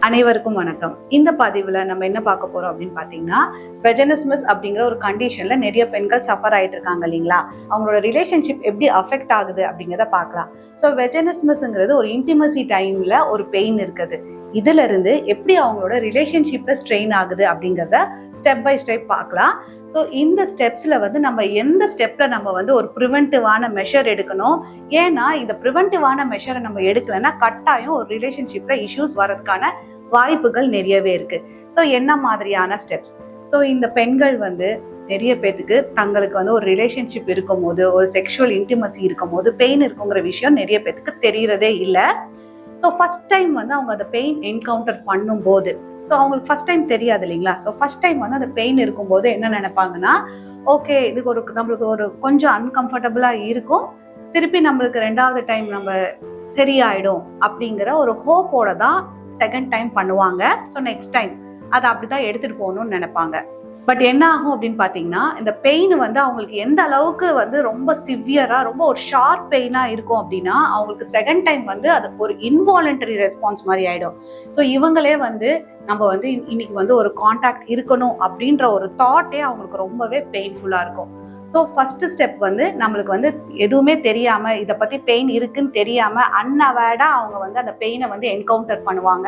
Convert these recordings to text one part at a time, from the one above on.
அனைவருக்கும் வணக்கம். இந்த பதிவுல நம்ம என்ன பார்க்க போறோம் அப்படின்னு பாத்தீங்கன்னா, வெஜனிஸ்மஸ் அப்படிங்கிற ஒரு கண்டிஷன்ல நிறைய பெண்கள் சஃபர் ஆயிட்டு இருக்காங்க இல்லைங்களா? அவங்களோட ரிலேஷன்ஷிப் எப்படி அஃபெக்ட் ஆகுது அப்படிங்கிறத பார்க்கலாம். ஸோ வெஜனிஸ்மஸ்ங்கிறது ஒரு இன்டிமசி டைம்ல ஒரு பெயின் இருக்குது. இதுல இருந்து எப்படி அவங்களோட ரிலேஷன்ஷிப்ல ஸ்ட்ரெயின் ஆகுது அப்படிங்கிறத ஸ்டெப் பை ஸ்டெப் பார்க்கலாம். ஸோ இந்த ஸ்டெப்ஸ்ல நம்ம எந்த ஸ்டெப்ல நம்ம ஒரு ப்ரிவென்டிவான மெஷர் எடுக்கணும். ஏன்னா இந்த ப்ரிவென்டிவான மெஷரை நம்ம எடுக்கலைன்னா கட்டாயம் ஒரு ரிலேஷன்ஷிப்ல இஷ்யூஸ் வரதுக்கான வாய்ப்புகள் நிறையவே இருக்கு. ஸோ என்ன மாதிரியான ஸ்டெப்ஸ்? ஸோ இந்த பெண்கள் நிறைய பேத்துக்கு தங்களுக்கு ஒரு ரிலேஷன்ஷிப் இருக்கும் போது, ஒரு செக்ஷுவல் இன்டிமசி இருக்கும் போது பெயின் இருக்குங்கிற விஷயம் நிறைய பேத்துக்கு தெரியறதே இல்லை. ஸோ ஃபர்ஸ்ட் டைம் அவங்க அந்த பெயின் என்கவுண்டர் பண்ணும் போது, ஸோ அவங்களுக்கு ஃபர்ஸ்ட் டைம் தெரியாது இல்லைங்களா? ஸோ ஃபர்ஸ்ட் டைம் அந்த பெயின் இருக்கும்போது என்ன நினைப்பாங்கன்னா, ஓகே இதுக்கு நம்மளுக்கு ஒரு கொஞ்சம் அன்கம்ஃபர்டபுளா இருக்கும், திருப்பி நம்மளுக்கு ரெண்டாவது டைம் நம்ம சரியாயிடும் அப்படிங்கிற ஒரு ஹோப்போட தான் செகண்ட் டைம் பண்ணுவாங்க. ஸோ நெக்ஸ்ட் டைம் அதை அப்படிதான் எடுத்துட்டு போகணும்னு நினைப்பாங்க. பட் என்ன ஆகும் அப்படின்னு பாத்தீங்கன்னா, இந்த பெயின் அவங்களுக்கு எந்த அளவுக்கு ரொம்ப சிவியரா, ரொம்ப ஒரு ஷார்ப் பெயினா இருக்கும் அப்படின்னா, அவங்களுக்கு செகண்ட் டைம் அது ஒரு இன்வாலண்டரி ரெஸ்பான்ஸ் மாதிரி ஆயிடும். ஸோ இவங்களே நம்ம இன்னைக்கு ஒரு கான்டாக்ட் இருக்கணும் அப்படின்ற ஒரு தாட்டே அவங்களுக்கு ரொம்பவே பெயின்ஃபுல்லா இருக்கும். ஸோ ஃபர்ஸ்ட் ஸ்டெப் நம்மளுக்கு எதுவுமே தெரியாம, இதை பத்தி பெயின் இருக்குன்னு தெரியாம அன்அவேர்டா அவங்க அந்த பெயினை என்கவுண்டர் பண்ணுவாங்க.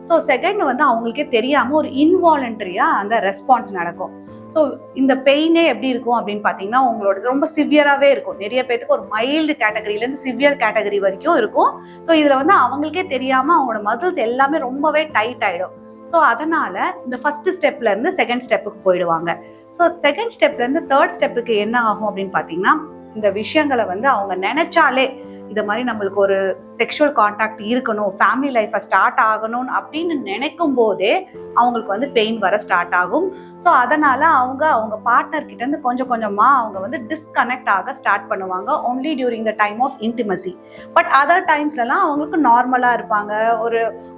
ஸோ செகண்ட் அவங்களுக்கே தெரியாம ஒரு இன்வாலண்டரியா அந்த ரெஸ்பான்ஸ் நடக்கும். ஸோ இந்த பெயினே எப்படி இருக்கும் அப்படின்னு பாத்தீங்கன்னா, உங்களோட ரொம்ப சிவியராகவே இருக்கும். நிறைய பேருக்கு ஒரு மைல்டு கேட்டகரியிலேருந்து சிவியர் கேட்டகரி வரைக்கும் இருக்கும். ஸோ இதுல அவங்களுக்கே தெரியாம அவங்களோட மசில்ஸ் எல்லாமே ரொம்பவே டைட் ஆயிடும். ஸோ அதனால இந்த ஃபர்ஸ்ட் ஸ்டெப்ல இருந்து செகண்ட் ஸ்டெப்புக்கு போயிடுவாங்க. ஸோ செகண்ட் ஸ்டெப்ல இருந்து தேர்ட் ஸ்டெப்புக்கு என்ன ஆகும் அப்படின்னு பாத்தீங்கன்னா, இந்த விஷயங்களை அவங்க நினைச்சாலே, இந்த மாதிரி நம்மளுக்கு ஒரு செக்ஷுவல் கான்டாக்ட் இருக்கணும், ஃபேமிலி லைஃபை ஸ்டார்ட் ஆகணும் அப்படின்னு நினைக்கும் போதே அவங்களுக்கு பெயின் வர ஸ்டார்ட் ஆகும். ஸோ அதனால அவங்க பார்ட்னர் கிட்ட இருந்து கொஞ்சம் கொஞ்சமா அவங்க டிஸ்கனெக்ட் ஆக ஸ்டார்ட் பண்ணுவாங்க, only during the time of intimacy. But other டைம்ஸ்லாம் அவங்களுக்கு நார்மலா இருப்பாங்க,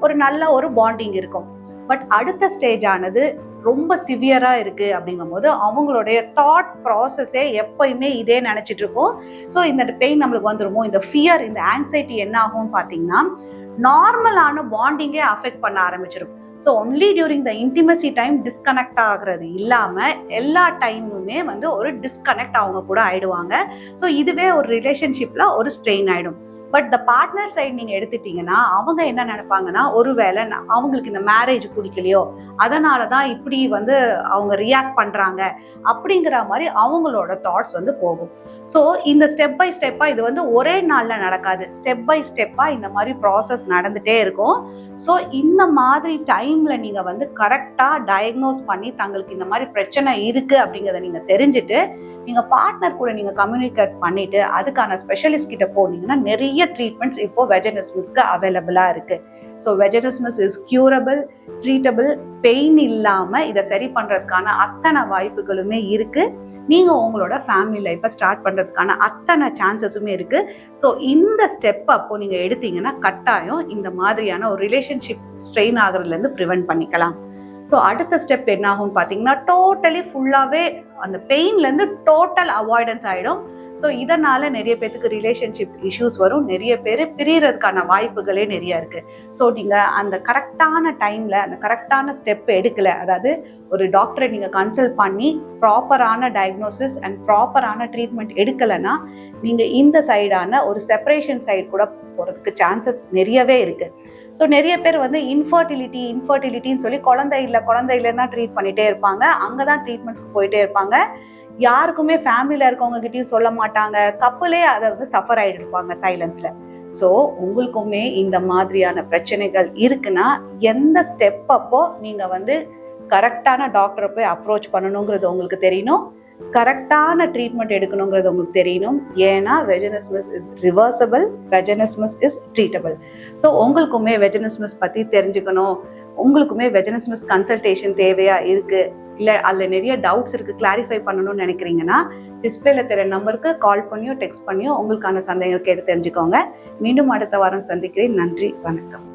ஒரு நல்ல ஒரு பாண்டிங் இருக்கும். பட் அடுத்த ஸ்டேஜ் ஆனது ரொம்ப சிவியரா இருக்கு அப்படிங்கும் போது அவங்களுடைய தாட் ப்ராசஸே எப்பயுமே இதே நினைச்சிட்டு இருக்கும். ஸோ இந்த பெயின் நம்மளுக்கு வந்துருமோ, இந்த ஃபியர், இந்த ஆங்ஸைட்டி என்ன ஆகும்னு பாத்தீங்கன்னா, நார்மலான பாண்டிங்கே அஃபெக்ட் பண்ண ஆரம்பிச்சிடும். ஸோ ஒன்லி டியூரிங் த இன்டிமசி டைம் டிஸ்கனெக்ட் ஆகுறது இல்லாம எல்லா டைமுமே ஒரு டிஸ்கனெக்ட் அவங்க கூட ஆயிடுவாங்க. ஸோ இதுவே ஒரு ரிலேஷன்ஷிப்ல ஒரு ஸ்ட்ரெயின் ஆயிடும். பட் த பார்ட்னர் சைடு நீங்க எடுத்துட்டீங்கன்னா, அவங்க என்ன நினைப்பாங்கன்னா, ஒருவேளை அவங்களுக்கு இந்த மேரேஜ் பிடிக்கலையோ, அதனாலதான் இப்படி அவங்க ரியாக்ட் பண்றாங்க அப்படிங்கிற மாதிரி அவங்களோட தாட்ஸ் போகும். ஸோ இந்த ஸ்டெப் பை ஸ்டெப்பா இது ஒரே நாள்ல நடக்காது. ஸ்டெப் பை ஸ்டெப்பா இந்த மாதிரி ப்ராசஸ் நடந்துட்டே இருக்கும். ஸோ இந்த மாதிரி டைம்ல நீங்க கரெக்டா டயக்னோஸ் பண்ணி தங்களுக்கு இந்த மாதிரி பிரச்சனை இருக்கு அப்படிங்கிறத நீங்க தெரிஞ்சுட்டு, நீங்க பார்ட்னர் கூட நீங்க கம்யூனிகேட் பண்ணிட்டு அதுக்கான ஸ்பெஷலிஸ்ட் கிட்ட போனீங்கன்னா நிறைய ட்ரீட்மெண்ட்ஸ் இப்போ வெஜனிஸ்மஸ்க்கு அவைலபிளா இருக்கு. So vaginismus is curable, treatable, pain இல்லாம இதை சரி பண்றதுக்கான அத்தனை வாய்ப்புகளுமே இருக்கு. நீங்க உங்களோட ஃபேமிலி லைஃப்பை ஸ்டார்ட் பண்றதுக்கான அத்தனை சான்சஸுமே இருக்கு. ஸோ இந்த ஸ்டெப் அப்போ நீங்க எடுத்தீங்கன்னா கட்டாயம் இந்த மாதிரியான ஒரு ரிலேஷன்ஷிப் ஸ்ட்ரெயின் ஆகுறதுல இருந்து ப்ரிவென்ட் பண்ணிக்கலாம். ஸோ அடுத்த ஸ்டெப் என்ன ஆகும்னு பார்த்தீங்கன்னா, டோட்டலி ஃபுல்லாகவே அந்த பெயின்லேருந்து டோட்டல் அவாய்டன்ஸ் ஆகிடும். ஸோ இதனால நிறைய பேருக்கு ரிலேஷன்ஷிப் இஷ்யூஸ் வரும், நிறைய பேர் பிரியறதுக்கான வாய்ப்புகளே நிறைய இருக்கு. ஸோ நீங்கள் அந்த கரெக்டான டைமில் அந்த கரெக்டான ஸ்டெப் எடுக்கலை, அதாவது ஒரு டாக்டரை நீங்கள் கன்சல்ட் பண்ணி ப்ராப்பரான டயக்னோசிஸ் அண்ட் ப்ராப்பரான ட்ரீட்மெண்ட் எடுக்கலைன்னா நீங்கள் இந்த சைடான ஒரு செப்பரேஷன் சைடு கூட போகிறதுக்கு சான்சஸ் நிறையவே இருக்கு. ஸோ நிறைய பேர் இன்ஃபர்டிலிட்டின்னு சொல்லி குழந்தை இல்லைன்னு தான் ட்ரீட் பண்ணிட்டே இருப்பாங்க, அங்கதான் ட்ரீட்மெண்ட்ஸ்க்கு போயிட்டே இருப்பாங்க. யாருக்குமே ஃபேமிலியில இருக்கவங்க கிட்டயும் சொல்ல மாட்டாங்க, கப்பலே அதை சஃபர் ஆயிட்டு இருப்பாங்க சைலன்ஸ்ல. ஸோ உங்களுக்குமே இந்த மாதிரியான பிரச்சனைகள் இருக்குன்னா எந்த ஸ்டெப் அப்போ நீங்க கரெக்டான டாக்டரை போய் அப்ரோச் பண்ணணுங்கிறது உங்களுக்கு தெரியணும், கரெக்டான ட்ரீட்மெண்ட் எடுக்கணுங்கிறது உங்களுக்கு தெரியணும். ஏன்னா vaginismus is reversible, vaginismus is treatable. So உங்களுக்குமே வெஜனிஸ்மஸ் பத்தி தெரிஞ்சுக்கணும், உங்களுக்குமே வெஜனிஸ்மஸ் கன்சல்டேஷன் தேவையா இருக்கு, இல்ல அதுல நிறைய டவுட்ஸ் இருக்கு, கிளாரிஃபை பண்ணணும்னு நினைக்கிறீங்கன்னா டிஸ்பிளேல தெரிய நம்பருக்கு கால் பண்ணியோ டெக்ஸ்ட் பண்ணியோ உங்களுக்கான சந்தேகங்கள் கேட்டு தெரிஞ்சுக்கோங்க. மீண்டும் அடுத்த வாரம் சந்திக்கிறேன். நன்றி, வணக்கம்.